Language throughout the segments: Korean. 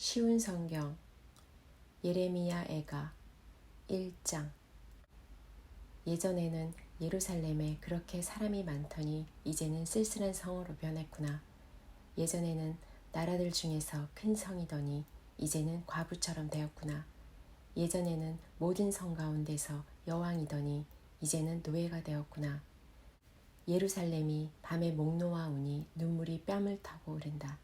쉬운 성경 예레미야 애가 1장. 예전에는 예루살렘에 그렇게 사람이 많더니 이제는 쓸쓸한 성으로 변했구나. 예전에는 나라들 중에서 큰 성이더니 이제는 과부처럼 되었구나. 예전에는 모든 성 가운데서 여왕이더니 이제는 노예가 되었구나. 예루살렘이 밤에 목 놓아오니 눈물이 뺨을 타고 흐른다.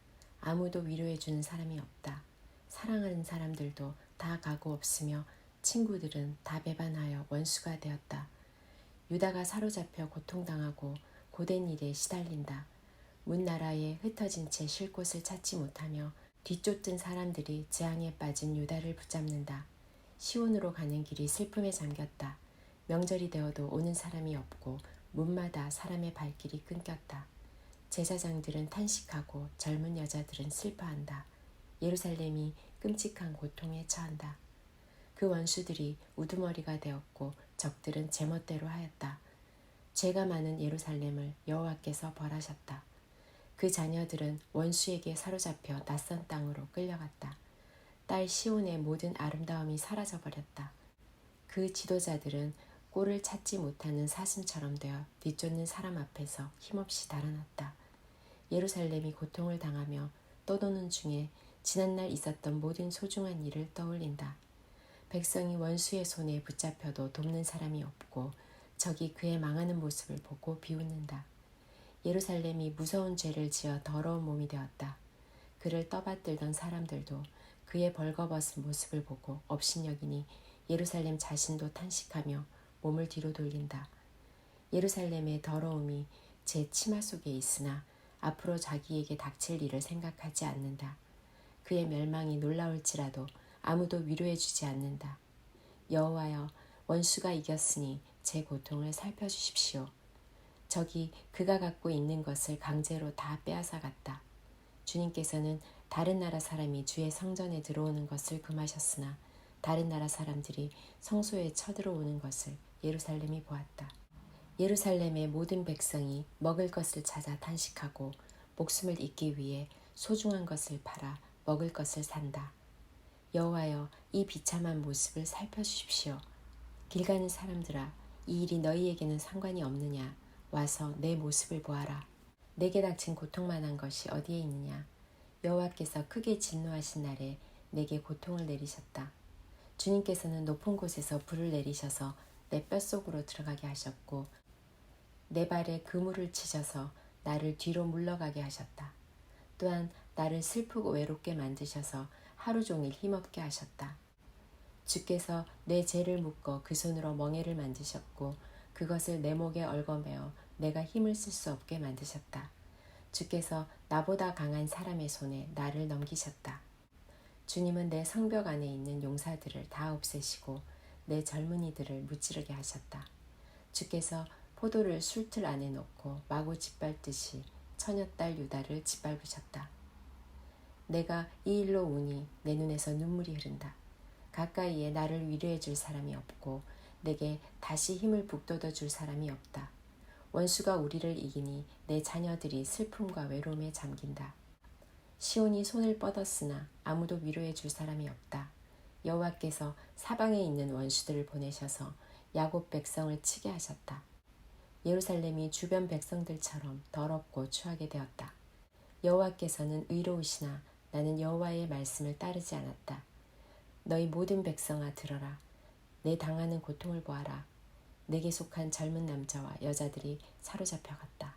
아무도 위로해주는 사람이 없다. 사랑하는 사람들도 다 가고 없으며 친구들은 다 배반하여 원수가 되었다. 유다가 사로잡혀 고통당하고 고된 일에 시달린다. 문나라에 흩어진 채 쉴 곳을 찾지 못하며 뒤쫓은 사람들이 재앙에 빠진 유다를 붙잡는다. 시온으로 가는 길이 슬픔에 잠겼다. 명절이 되어도 오는 사람이 없고 문마다 사람의 발길이 끊겼다. 제사장들은 탄식하고 젊은 여자들은 슬퍼한다. 예루살렘이 끔찍한 고통에 처한다. 그 원수들이 우두머리가 되었고 적들은 제멋대로 하였다. 죄가 많은 예루살렘을 여호와께서 벌하셨다. 그 자녀들은 원수에게 사로잡혀 낯선 땅으로 끌려갔다. 딸 시온의 모든 아름다움이 사라져버렸다. 그 지도자들은 꼴을 찾지 못하는 사슴처럼 되어 뒤쫓는 사람 앞에서 힘없이 달아났다. 예루살렘이 고통을 당하며 떠도는 중에 지난날 있었던 모든 소중한 일을 떠올린다. 백성이 원수의 손에 붙잡혀도 돕는 사람이 없고 적이 그의 망하는 모습을 보고 비웃는다. 예루살렘이 무서운 죄를 지어 더러운 몸이 되었다. 그를 떠받들던 사람들도 그의 벌거벗은 모습을 보고 업신여기니 예루살렘 자신도 탄식하며 몸을 뒤로 돌린다. 예루살렘의 더러움이 제 치마 속에 있으나 앞으로 자기에게 닥칠 일을 생각하지 않는다. 그의 멸망이 놀라울지라도 아무도 위로해 주지 않는다. 여호와여, 원수가 이겼으니 제 고통을 살펴주십시오. 적이 그가 갖고 있는 것을 강제로 다 빼앗아갔다. 주님께서는 다른 나라 사람이 주의 성전에 들어오는 것을 금하셨으나 다른 나라 사람들이 성소에 쳐들어오는 것을 예루살렘이 보았다. 예루살렘의 모든 백성이 먹을 것을 찾아 탄식하고 목숨을 잇기 위해 소중한 것을 팔아 먹을 것을 산다. 여호와여, 이 비참한 모습을 살펴주십시오. 길 가는 사람들아, 이 일이 너희에게는 상관이 없느냐? 와서 내 모습을 보아라. 내게 닥친 고통만한 것이 어디에 있느냐? 여호와께서 크게 진노하신 날에 내게 고통을 내리셨다. 주님께서는 높은 곳에서 불을 내리셔서 내 뼛속으로 들어가게 하셨고 내 발에 그물을 치셔서 나를 뒤로 물러가게 하셨다. 또한 나를 슬프고 외롭게 만드셔서 하루 종일 힘없게 하셨다. 주께서 내 죄를 묶어 그 손으로 멍에를 만드셨고 그것을 내 목에 얽어매어 내가 힘을 쓸 수 없게 만드셨다. 주께서 나보다 강한 사람의 손에 나를 넘기셨다. 주님은 내 성벽 안에 있는 용사들을 다 없애시고 내 젊은이들을 무찌르게 하셨다. 주께서 포도를 술틀 안에 넣고 마구 짓밟듯이 처녀딸 유다를 짓밟으셨다. 내가 이 일로 우니 내 눈에서 눈물이 흐른다. 가까이에 나를 위로해 줄 사람이 없고 내게 다시 힘을 북돋워 줄 사람이 없다. 원수가 우리를 이기니 내 자녀들이 슬픔과 외로움에 잠긴다. 시온이 손을 뻗었으나 아무도 위로해 줄 사람이 없다. 여호와께서 사방에 있는 원수들을 보내셔서 야곱 백성을 치게 하셨다. 예루살렘이 주변 백성들처럼 더럽고 추하게 되었다. 여호와께서는 의로우시나 나는 여호와의 말씀을 따르지 않았다. 너희 모든 백성아 들어라. 내 당하는 고통을 보아라. 내게 속한 젊은 남자와 여자들이 사로잡혀갔다.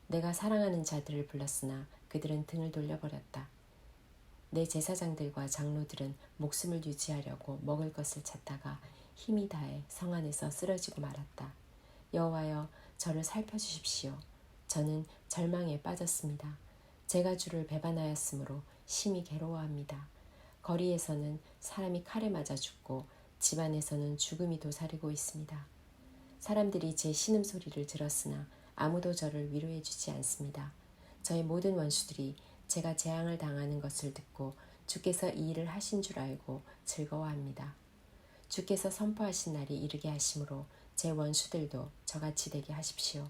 내가 사랑하는 자들을 불렀으나 그들은 등을 돌려버렸다. 내 제사장들과 장로들은 목숨을 유지하려고 먹을 것을 찾다가 힘이 다해 성 안에서 쓰러지고 말았다. 여호와여, 저를 살펴주십시오. 저는 절망에 빠졌습니다. 제가 주를 배반하였으므로 심히 괴로워합니다. 거리에서는 사람이 칼에 맞아 죽고 집안에서는 죽음이 도사리고 있습니다. 사람들이 제 신음소리를 들었으나 아무도 저를 위로해 주지 않습니다. 저의 모든 원수들이 제가 재앙을 당하는 것을 듣고 주께서 이 일을 하신 줄 알고 즐거워합니다. 주께서 선포하신 날이 이르게 하심으로 제 원수들도 저같이 되게 하십시오.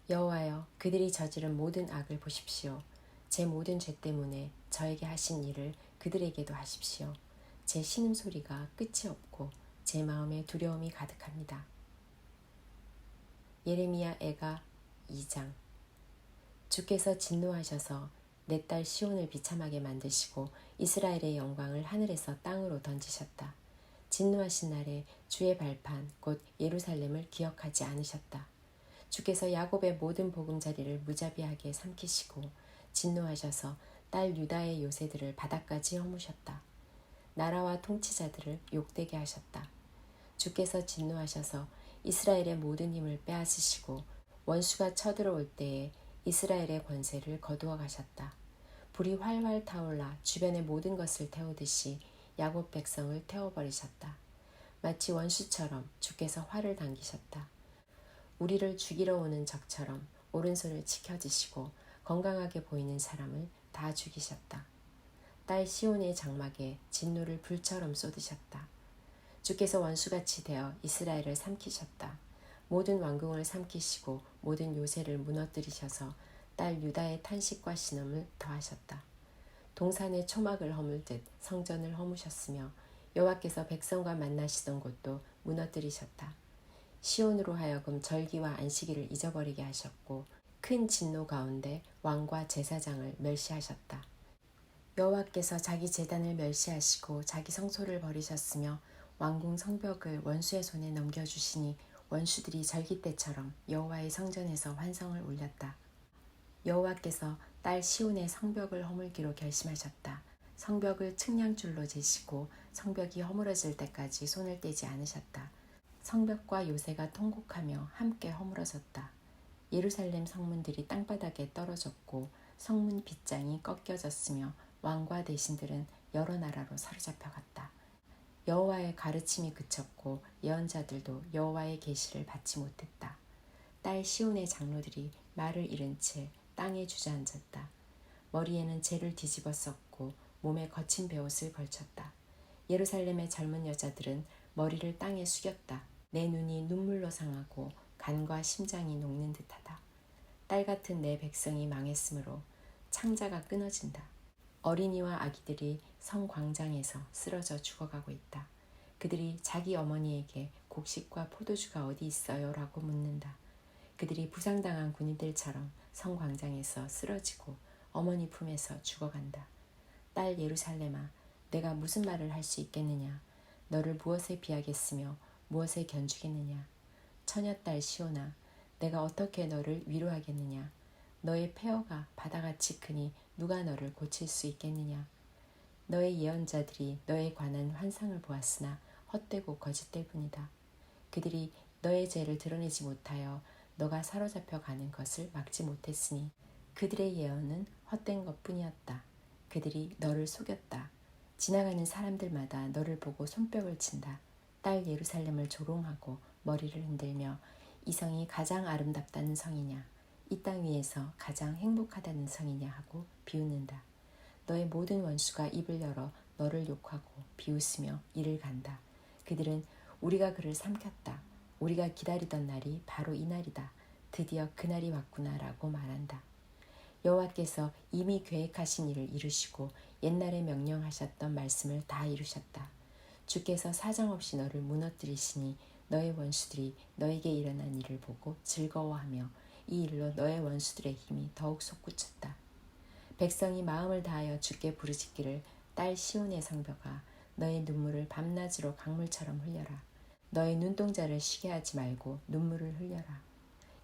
여호와여, 그들이 저지른 모든 악을 보십시오. 제 모든 죄 때문에 저에게 하신 일을 그들에게도 하십시오. 제 신음소리가 끝이 없고 제 마음에 두려움이 가득합니다. 예레미야 애가 2장. 주께서 진노하셔서 내 딸 시온을 비참하게 만드시고 이스라엘의 영광을 하늘에서 땅으로 던지셨다. 진노하신 날에 주의 발판 곧 예루살렘을 기억하지 않으셨다. 주께서 야곱의 모든 보금자리를 무자비하게 삼키시고 진노하셔서 딸 유다의 요새들을 바닥까지 허무셨다. 나라와 통치자들을 욕되게 하셨다. 주께서 진노하셔서 이스라엘의 모든 힘을 빼앗으시고 원수가 쳐들어올 때에 이스라엘의 권세를 거두어 가셨다. 불이 활활 타올라 주변의 모든 것을 태우듯이 야곱 백성을 태워버리셨다. 마치 원수처럼 주께서 활을 당기셨다. 우리를 죽이러 오는 적처럼 오른손을 지켜지시고 건강하게 보이는 사람을 다 죽이셨다. 딸 시온의 장막에 진노를 불처럼 쏟으셨다. 주께서 원수같이 되어 이스라엘을 삼키셨다. 모든 왕궁을 삼키시고 모든 요새를 무너뜨리셔서 딸 유다의 탄식과 신음을 더하셨다. 동산의 초막을 허물듯 성전을 허무셨으며 여호와께서 백성과 만나시던 곳도 무너뜨리셨다. 시온으로 하여금 절기와 안식일을 잊어버리게 하셨고 큰 진노 가운데 왕과 제사장을 멸시하셨다. 여호와께서 자기 제단을 멸시하시고 자기 성소를 버리셨으며 왕궁 성벽을 원수의 손에 넘겨주시니 원수들이 절기 때처럼 여호와의 성전에서 환성을 울렸다. 여호와께서 딸 시온의 성벽을 허물기로 결심하셨다. 성벽을 측량줄로 재시고 성벽이 허물어질 때까지 손을 떼지 않으셨다. 성벽과 요새가 통곡하며 함께 허물어졌다. 예루살렘 성문들이 땅바닥에 떨어졌고 성문 빗장이 꺾여졌으며 왕과 대신들은 여러 나라로 사로잡혀갔다. 여호와의 가르침이 그쳤고 예언자들도 여호와의 계시를 받지 못했다. 딸 시온의 장로들이 말을 잃은 채 땅에 주저앉았다. 머리에는 재를 뒤집어 썼고 몸에 거친 베옷을 걸쳤다. 예루살렘의 젊은 여자들은 머리를 땅에 숙였다. 내 눈이 눈물로 상하고 간과 심장이 녹는 듯하다. 딸 같은 내 백성이 망했으므로 창자가 끊어진다. 어린이와 아기들이 성 광장에서 쓰러져 죽어가고 있다. 그들이 자기 어머니에게 곡식과 포도주가 어디 있어요? 라고 묻는다. 그들이 부상당한 군인들처럼 성 광장에서 쓰러지고 어머니 품에서 죽어간다. 딸 예루살렘아, 내가 무슨 말을 할 수 있겠느냐? 너를 무엇에 비하겠으며 무엇에 견주겠느냐? 처녀딸 시온아, 내가 어떻게 너를 위로하겠느냐? 너의 폐허가 바다같이 크니 누가 너를 고칠 수 있겠느냐? 너의 예언자들이 너에 관한 환상을 보았으나 헛되고 거짓될 뿐이다. 그들이 너의 죄를 드러내지 못하여 너가 사로잡혀 가는 것을 막지 못했으니 그들의 예언은 헛된 것뿐이었다. 그들이 너를 속였다. 지나가는 사람들마다 너를 보고 손뼉을 친다. 딸 예루살렘을 조롱하고 머리를 흔들며 이 성이 가장 아름답다는 성이냐, 이 땅 위에서 가장 행복하다는 성이냐 하고 비웃는다. 너의 모든 원수가 입을 열어 너를 욕하고 비웃으며 이를 간다. 그들은 우리가 그를 삼켰다. 우리가 기다리던 날이 바로 이 날이다. 드디어 그날이 왔구나 라고 말한다. 여호와께서 이미 계획하신 일을 이루시고 옛날에 명령하셨던 말씀을 다 이루셨다. 주께서 사정없이 너를 무너뜨리시니 너의 원수들이 너에게 일어난 일을 보고 즐거워하며 이 일로 너의 원수들의 힘이 더욱 솟구쳤다. 백성이 마음을 다하여 주께 부르짖기를 딸 시온의 성벽아, 너의 눈물을 밤낮으로 강물처럼 흘려라. 너의 눈동자를 쉬게 하지 말고 눈물을 흘려라.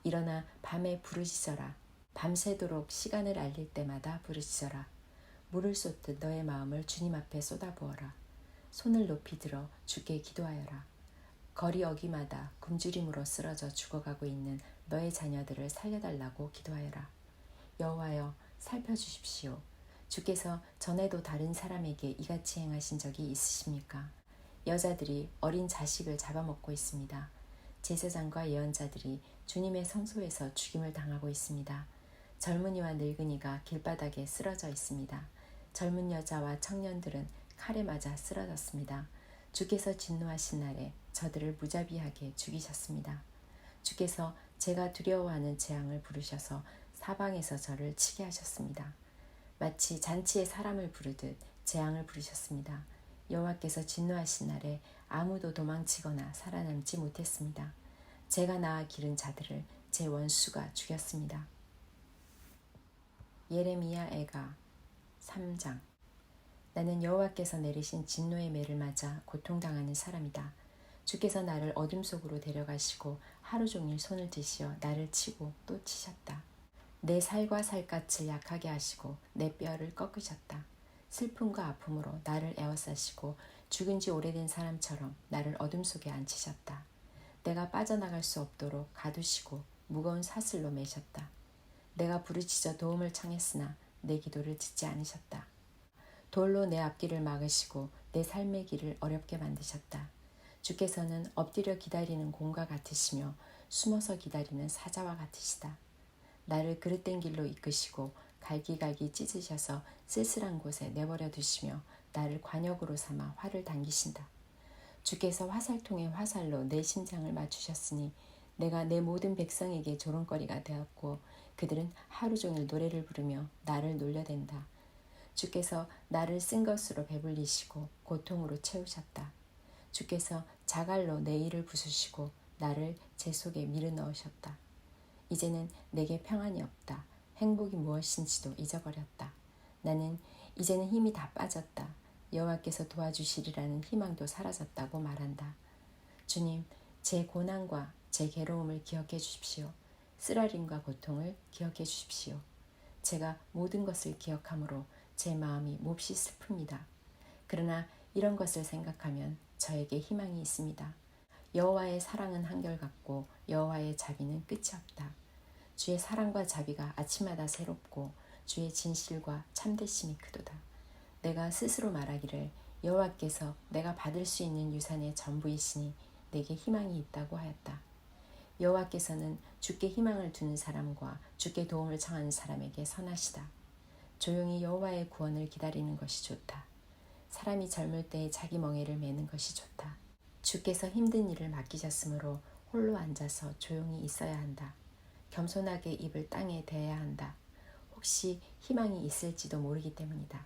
일어나 밤에 부르짖어라. 밤새도록 시간을 알릴 때마다 부르짖어라. 물을 쏟듯 너의 마음을 주님 앞에 쏟아부어라. 손을 높이 들어 주께 기도하여라. 거리 어귀마다 굶주림으로 쓰러져 죽어가고 있는 너의 자녀들을 살려달라고 기도하여라. 여호와여, 살펴주십시오. 주께서 전에도 다른 사람에게 이같이 행하신 적이 있으십니까? 여자들이 어린 자식을 잡아먹고 있습니다. 제사장과 예언자들이 주님의 성소에서 죽임을 당하고 있습니다. 젊은이와 늙은이가 길바닥에 쓰러져 있습니다. 젊은 여자와 청년들은 칼에 맞아 쓰러졌습니다. 주께서 진노하신 날에 저들을 무자비하게 죽이셨습니다. 주께서 제가 두려워하는 재앙을 부르셔서 사방에서 저를 치게 하셨습니다. 마치 잔치에 사람을 부르듯 재앙을 부르셨습니다. 여호와께서 진노하신 날에 아무도 도망치거나 살아남지 못했습니다. 제가 낳아 기른 자들을 제 원수가 죽였습니다. 예레미야 애가 3장. 나는 여호와께서 내리신 진노의 매를 맞아 고통당하는 사람이다. 주께서 나를 어둠 속으로 데려가시고 하루 종일 손을 드시어 나를 치고 또 치셨다. 내 살과 살갗을 약하게 하시고 내 뼈를 꺾으셨다. 슬픔과 아픔으로 나를 에워싸시고 죽은 지 오래된 사람처럼 나를 어둠 속에 앉히셨다. 내가 빠져나갈 수 없도록 가두시고 무거운 사슬로 매셨다. 내가 부르짖어 도움을 청했으나 내 기도를 듣지 않으셨다. 돌로 내 앞길을 막으시고 내 삶의 길을 어렵게 만드셨다. 주께서는 엎드려 기다리는 공과 같으시며 숨어서 기다리는 사자와 같으시다. 나를 그릇된 길로 이끄시고 갈기갈기 찢으셔서 쓸쓸한 곳에 내버려 두시며 나를 관역으로 삼아 활을 당기신다. 주께서 화살통에 화살로 내 심장을 맞추셨으니 내가 내 모든 백성에게 조롱거리가 되었고 그들은 하루 종일 노래를 부르며 나를 놀려댄다. 주께서 나를 쓴 것으로 배불리시고 고통으로 채우셨다. 주께서 자갈로 내 이를 부수시고 나를 재 속에 밀어 넣으셨다. 이제는 내게 평안이 없다. 행복이 무엇인지도 잊어버렸다. 나는 이제는 힘이 다 빠졌다. 여호와께서 도와주시리라는 희망도 사라졌다고 말한다. 주님, 제 고난과 제 괴로움을 기억해 주십시오. 쓰라림과 고통을 기억해 주십시오. 제가 모든 것을 기억하므로 제 마음이 몹시 슬픕니다. 그러나 이런 것을 생각하면 저에게 희망이 있습니다. 여호와의 사랑은 한결같고 여호와의 자비는 끝이 없다. 주의 사랑과 자비가 아침마다 새롭고 주의 진실과 참되심이 크도다. 내가 스스로 말하기를 여호와께서 내가 받을 수 있는 유산의 전부이시니 내게 희망이 있다고 하였다. 여호와께서는 주께 희망을 두는 사람과 주께 도움을 청하는 사람에게 선하시다. 조용히 여호와의 구원을 기다리는 것이 좋다. 사람이 젊을 때에 자기 멍에를 매는 것이 좋다. 주께서 힘든 일을 맡기셨으므로 홀로 앉아서 조용히 있어야 한다. 겸손하게 입을 땅에 대야 한다. 혹시 희망이 있을지도 모르기 때문이다.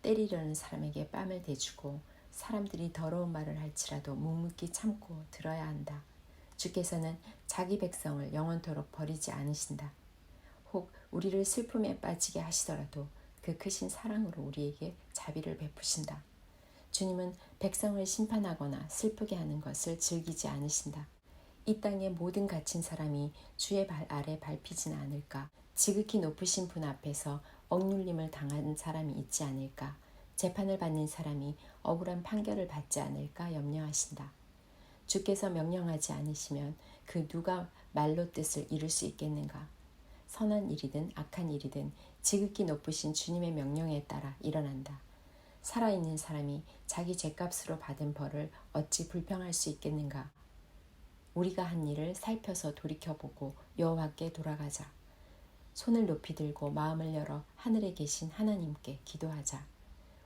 때리려는 사람에게 뺨을 대주고 사람들이 더러운 말을 할지라도 묵묵히 참고 들어야 한다. 주께서는 자기 백성을 영원토록 버리지 않으신다. 혹 우리를 슬픔에 빠지게 하시더라도 그 크신 사랑으로 우리에게 자비를 베푸신다. 주님은 백성을 심판하거나 슬프게 하는 것을 즐기지 않으신다. 이 땅의 모든 갇힌 사람이 주의 발 아래 밟히지는 않을까? 지극히 높으신 분 앞에서 억눌림을 당한 사람이 있지 않을까? 재판을 받는 사람이 억울한 판결을 받지 않을까 염려하신다. 주께서 명령하지 않으시면 그 누가 말로 뜻을 이룰 수 있겠는가? 선한 일이든 악한 일이든 지극히 높으신 주님의 명령에 따라 일어난다. 살아있는 사람이 자기 죗값으로 받은 벌을 어찌 불평할 수 있겠는가? 우리가 한 일을 살펴서 돌이켜보고 여호와께 돌아가자. 손을 높이 들고 마음을 열어 하늘에 계신 하나님께 기도하자.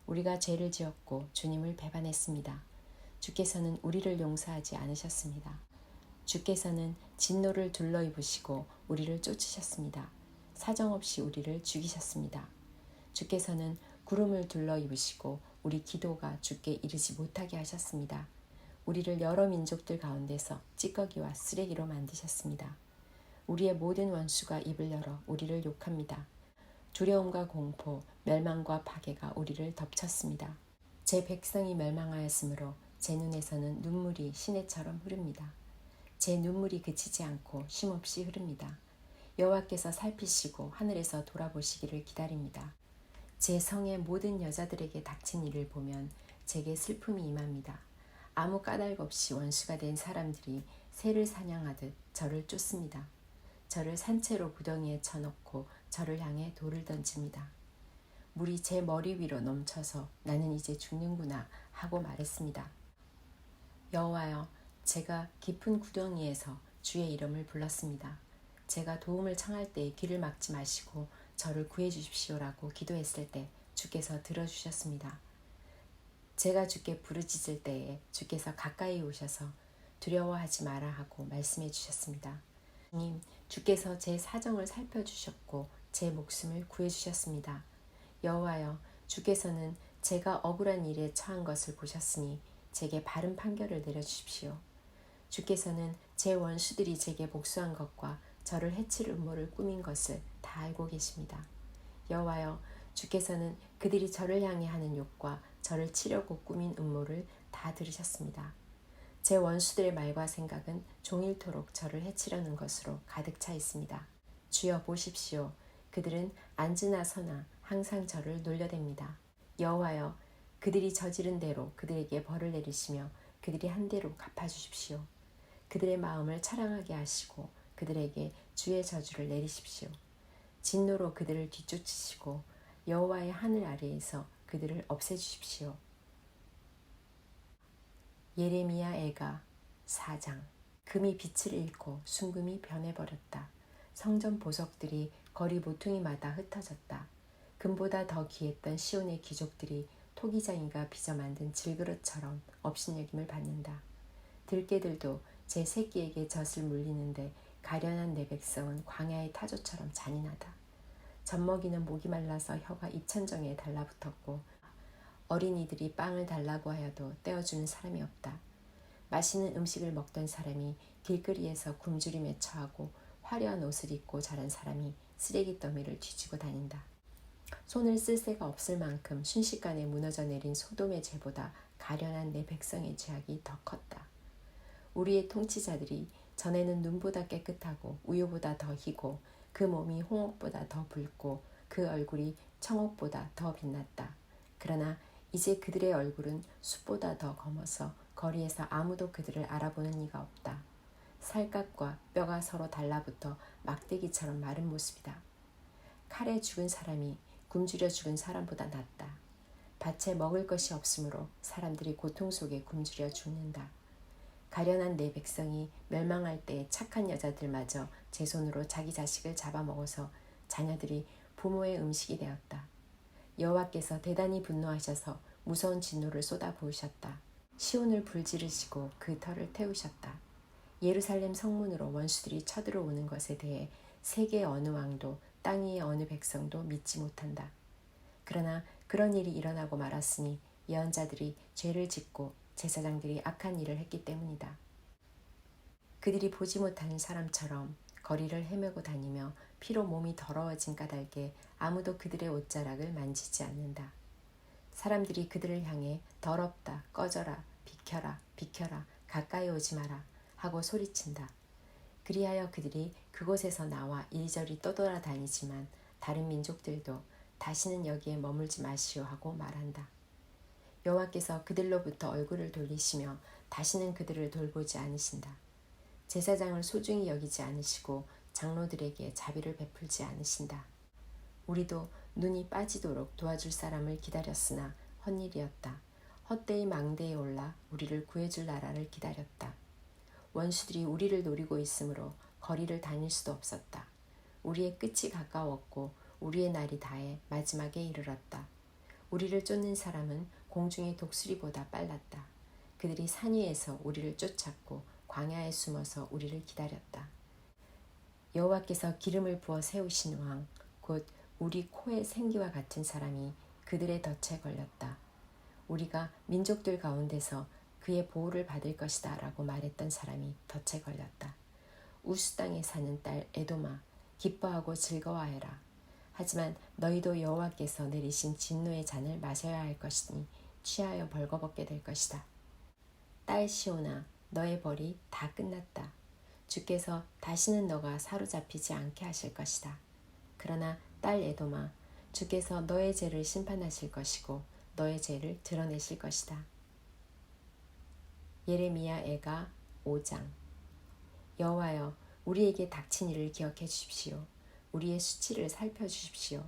우리가 죄를 지었고 주님을 배반했습니다. 주께서는 우리를 용서하지 않으셨습니다. 주께서는 진노를 둘러입으시고 우리를 쫓으셨습니다. 사정없이 우리를 죽이셨습니다. 주께서는 구름을 둘러입으시고 우리 기도가 주께 이르지 못하게 하셨습니다. 우리를 여러 민족들 가운데서 찌꺼기와 쓰레기로 만드셨습니다. 우리의 모든 원수가 입을 열어 우리를 욕합니다. 두려움과 공포, 멸망과 파괴가 우리를 덮쳤습니다. 제 백성이 멸망하였으므로 제 눈에서는 눈물이 시내처럼 흐릅니다. 제 눈물이 그치지 않고 쉼없이 흐릅니다. 여호와께서 살피시고 하늘에서 돌아보시기를 기다립니다. 제 성의 모든 여자들에게 닥친 일을 보면 제게 슬픔이 임합니다. 아무 까닭 없이 원수가 된 사람들이 새를 사냥하듯 저를 쫓습니다. 저를 산채로 구덩이에 쳐넣고 저를 향해 돌을 던집니다. 물이 제 머리 위로 넘쳐서 나는 이제 죽는구나 하고 말했습니다. 여호와여, 제가 깊은 구덩이에서 주의 이름을 불렀습니다. 제가 도움을 청할 때 길을 막지 마시고 저를 구해 주십시오라고 기도했을 때 주께서 들어주셨습니다. 제가 주께 부르짖을 때에 주께서 가까이 오셔서 두려워하지 마라 하고 말씀해 주셨습니다. 주님, 주께서 제 사정을 살펴주셨고 제 목숨을 구해 주셨습니다. 여호와여, 주께서는 제가 억울한 일에 처한 것을 보셨으니 제게 바른 판결을 내려주십시오. 주께서는 제 원수들이 제게 복수한 것과 저를 해칠 음모를 꾸민 것을 다 알고 계십니다. 여호와여, 주께서는 그들이 저를 향해 하는 욕과 저를 치려고 꾸민 음모를 다 들으셨습니다. 제 원수들의 말과 생각은 종일토록 저를 해치려는 것으로 가득 차 있습니다. 주여 보십시오. 그들은 앉으나 서나 항상 저를 놀려댑니다. 여호와여, 그들이 저지른 대로 그들에게 벌을 내리시며 그들이 한 대로 갚아주십시오. 그들의 마음을 차량하게 하시고 그들에게 주의 저주를 내리십시오. 진노로 그들을 뒤쫓으시고 여호와의 하늘 아래에서 그들을 없애주십시오. 예레미야 애가 4장. 금이 빛을 잃고 순금이 변해버렸다. 성전 보석들이 거리 모퉁이마다 흩어졌다. 금보다 더 귀했던 시온의 귀족들이 토기장이가 빚어 만든 질그릇처럼 업신여김을 받는다. 들깨들도 제 새끼에게 젖을 물리는데 가련한 내 백성은 광야의 타조처럼 잔인하다. 젖먹이는 목이 말라서 혀가 입천정에 달라붙었고 어린이들이 빵을 달라고 하여도 떼어주는 사람이 없다. 맛있는 음식을 먹던 사람이 길거리에서 굶주림에 처하고 화려한 옷을 입고 자란 사람이 쓰레기 더미를 뒤지고 다닌다. 손을 쓸 새가 없을 만큼 순식간에 무너져 내린 소돔의 죄보다 가련한 내 백성의 죄악이 더 컸다. 우리의 통치자들이 전에는 눈보다 깨끗하고 우유보다 더 희고 그 몸이 홍옥보다 더 붉고 그 얼굴이 청옥보다 더 빛났다. 그러나 이제 그들의 얼굴은 숯보다 더 검어서 거리에서 아무도 그들을 알아보는 이가 없다. 살갗과 뼈가 서로 달라붙어 막대기처럼 마른 모습이다. 칼에 죽은 사람이 굶주려 죽은 사람보다 낫다. 밭에 먹을 것이 없으므로 사람들이 고통 속에 굶주려 죽는다. 가련한 내 백성이 멸망할 때 착한 여자들마저 제 손으로 자기 자식을 잡아먹어서 자녀들이 부모의 음식이 되었다. 여호와께서 대단히 분노하셔서 무서운 진노를 쏟아부으셨다. 시온을 불지르시고 그 터를 태우셨다. 예루살렘 성문으로 원수들이 쳐들어오는 것에 대해 세계 어느 왕도 땅 위의 어느 백성도 믿지 못한다. 그러나 그런 일이 일어나고 말았으니 예언자들이 죄를 짓고 제사장들이 악한 일을 했기 때문이다. 그들이 보지 못하는 사람처럼 거리를 헤매고 다니며 피로 몸이 더러워진 까닭에 아무도 그들의 옷자락을 만지지 않는다. 사람들이 그들을 향해 더럽다, 꺼져라, 비켜라, 비켜라, 가까이 오지 마라 하고 소리친다. 그리하여 그들이 그곳에서 나와 이리저리 떠돌아다니지만 다른 민족들도 다시는 여기에 머물지 마시오 하고 말한다. 여호와께서 그들로부터 얼굴을 돌리시며 다시는 그들을 돌보지 않으신다. 제사장을 소중히 여기지 않으시고 장로들에게 자비를 베풀지 않으신다. 우리도 눈이 빠지도록 도와줄 사람을 기다렸으나 헛일이었다. 헛되이 망대에 올라 우리를 구해줄 나라를 기다렸다. 원수들이 우리를 노리고 있으므로 거리를 다닐 수도 없었다. 우리의 끝이 가까웠고 우리의 날이 다해 마지막에 이르렀다. 우리를 쫓는 사람은 공중의 독수리보다 빨랐다. 그들이 산 위에서 우리를 쫓았고 광야에 숨어서 우리를 기다렸다. 여호와께서 기름을 부어 세우신 왕, 곧 우리 코의 생기와 같은 사람이 그들의 덫에 걸렸다. 우리가 민족들 가운데서 그의 보호를 받을 것이다 라고 말했던 사람이 덫에 걸렸다. 우스 땅에 사는 딸 에돔아, 기뻐하고 즐거워해라. 하지만 너희도 여호와께서 내리신 진노의 잔을 마셔야 할 것이니 취하여 벌거벗게 될 것이다. 딸 시온아, 너의 벌이 다 끝났다. 주께서 다시는 너가 사로잡히지 않게 하실 것이다. 그러나 딸 에돔아, 주께서 너의 죄를 심판하실 것이고 너의 죄를 드러내실 것이다. 예레미야 애가 5장. 여호와여, 우리에게 닥친 일을 기억해 주십시오. 우리의 수치를 살펴주십시오.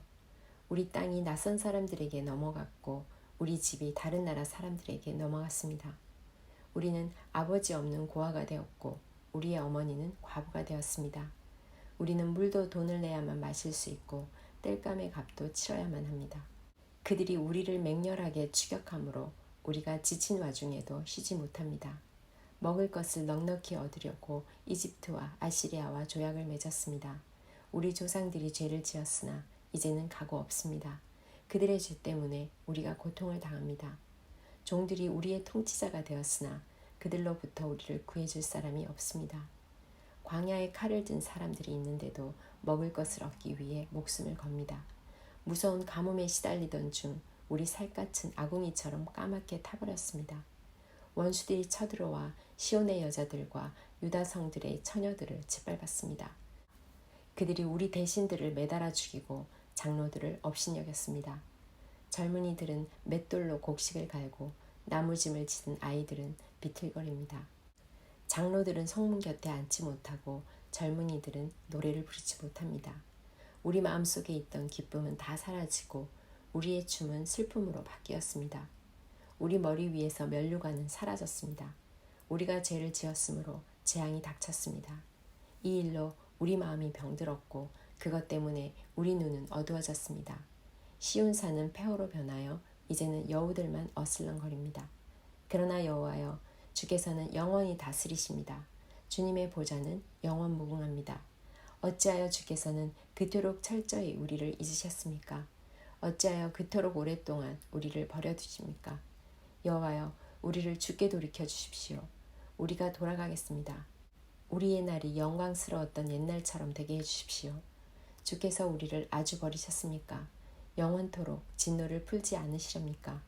우리 땅이 낯선 사람들에게 넘어갔고 우리 집이 다른 나라 사람들에게 넘어갔습니다. 우리는 아버지 없는 고아가 되었고 우리의 어머니는 과부가 되었습니다. 우리는 물도 돈을 내야만 마실 수 있고 땔감의 값도 치러야만 합니다. 그들이 우리를 맹렬하게 추격하므로 우리가 지친 와중에도 쉬지 못합니다. 먹을 것을 넉넉히 얻으려고 이집트와 아시리아와 조약을 맺었습니다. 우리 조상들이 죄를 지었으나 이제는 각오 없습니다. 그들의 죄 때문에 우리가 고통을 당합니다. 종들이 우리의 통치자가 되었으나 그들로부터 우리를 구해줄 사람이 없습니다. 광야에 칼을 든 사람들이 있는데도 먹을 것을 얻기 위해 목숨을 겁니다. 무서운 가뭄에 시달리던 중 우리 살갗은 아궁이처럼 까맣게 타버렸습니다. 원수들이 쳐들어와 시온의 여자들과 유다 성들의 처녀들을 짓밟았습니다. 그들이 우리 대신들을 매달아 죽이고 장로들을 업신여겼습니다. 젊은이들은 맷돌로 곡식을 갈고 나무짐을 지든 아이들은 비틀거립니다. 장로들은 성문 곁에 앉지 못하고 젊은이들은 노래를 부르지 못합니다. 우리 마음속에 있던 기쁨은 다 사라지고 우리의 춤은 슬픔으로 바뀌었습니다. 우리 머리 위에서 면류관은 사라졌습니다. 우리가 죄를 지었으므로 재앙이 닥쳤습니다. 이 일로 우리 마음이 병들었고 그것 때문에 우리 눈은 어두워졌습니다. 시온산은 폐허로 변하여 이제는 여우들만 어슬렁거립니다. 그러나 여호와여, 주께서는 영원히 다스리십니다. 주님의 보좌는 영원 무궁합니다. 어찌하여 주께서는 그토록 철저히 우리를 잊으셨습니까? 어찌하여 그토록 오랫동안 우리를 버려두십니까? 여호와여, 우리를 주께 돌이켜 주십시오. 우리가 돌아가겠습니다. 우리의 날이 영광스러웠던 옛날처럼 되게 해주십시오. 주께서 우리를 아주 버리셨습니까? 영원토록 진노를 풀지 않으시렵니까?